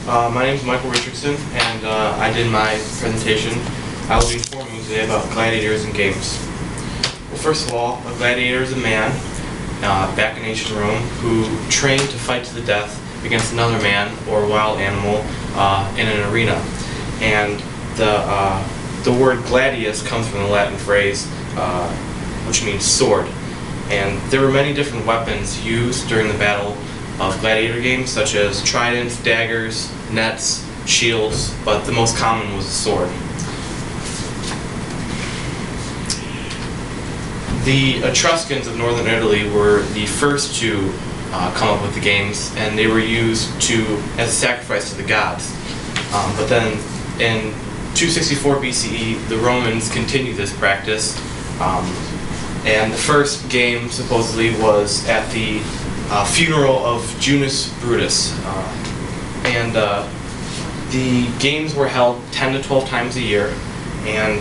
My name is Michael Richardson, and I did my presentation. I will be informing you today about gladiators and games. Well, first of all, a gladiator is a man back in ancient Rome who trained to fight to the death against another man or wild animal in an arena. And the word gladius comes from the Latin phrase which means sword. And there were many different weapons used during the battle of gladiator games, such as tridents, daggers, nets, shields, but the most common was a sword. The Etruscans of northern Italy were the first to come up with the games, and they were used as a sacrifice to the gods. But then in 264 BCE, the Romans continued this practice, and the first game supposedly was at the funeral of Junius Brutus, and the games were held 10 to 12 times a year, and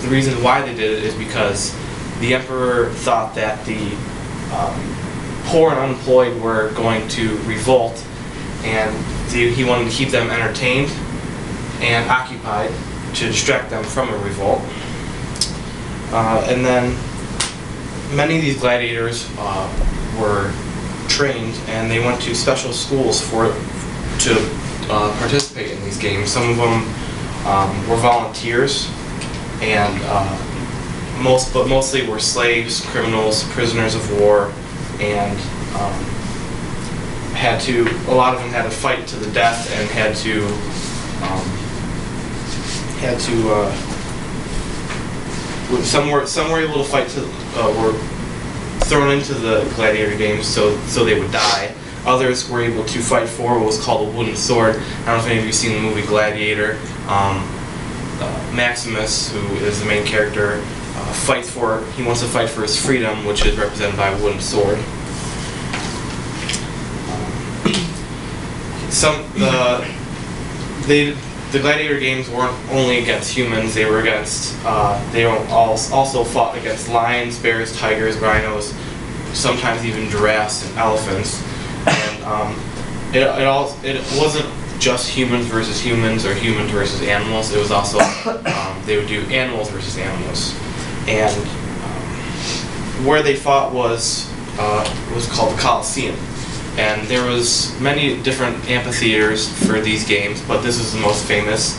the reason why they did it is because the emperor thought that the poor and unemployed were going to revolt, and he wanted to keep them entertained and occupied to distract them from a revolt. And then many of these gladiators were trained, and they went to special schools to participate in these games. Some of them were volunteers, and mostly were slaves, criminals, prisoners of war, and a lot of them had to fight to the death and some were able to fight were thrown into the gladiator games so they would die. Others were able to fight for what was called a wooden sword. I don't know if any of you have seen the movie Gladiator. Maximus, who is the main character, he wants to fight for his freedom, which is represented by a wooden sword. The gladiator games weren't only against humans; they were also fought against lions, bears, tigers, rhinos, sometimes even giraffes and elephants. And it wasn't just humans versus humans or humans versus animals. It was also they would do animals versus animals. And where they fought was called the Colosseum. And there was many different amphitheaters for these games, but this is the most famous.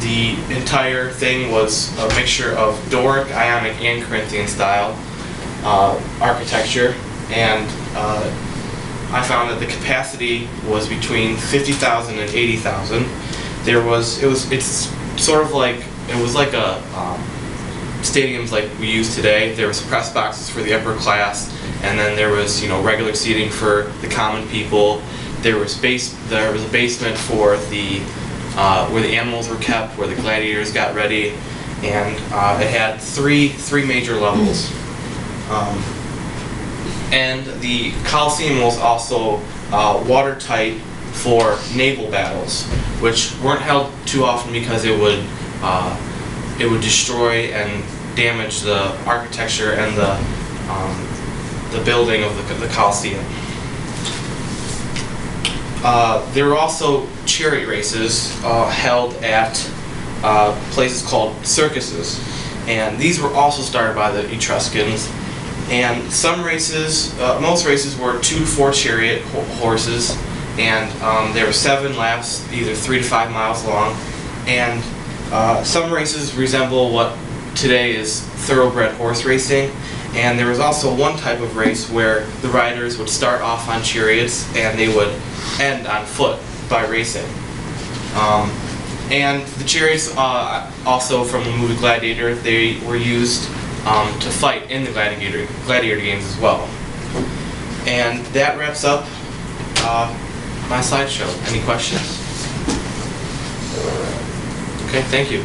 The entire thing was a mixture of Doric, Ionic, and Corinthian style architecture, and I found that the capacity was between 50,000 and 80,000. It was like stadiums like we use today. There was press boxes for the upper class, and then there was regular seating for the common people. There was a basement for where the animals were kept, where the gladiators got ready, and it had three major levels. And the Colosseum was also watertight for naval battles, which weren't held too often because it would destroy and damage the architecture and the building of the Colosseum. There were also chariot races held at places called circuses, and these were also started by the Etruscans. And most races were 2 to 4 chariot horses, and there were 7 laps, either 3 to 5 miles long. And some races resemble what today is thoroughbred horse racing. And there was also one type of race where the riders would start off on chariots and they would end on foot by racing. And the chariots, also from the movie Gladiator, they were used to fight in the gladiator games as well. And that wraps up my slideshow. Any questions? Okay, thank you.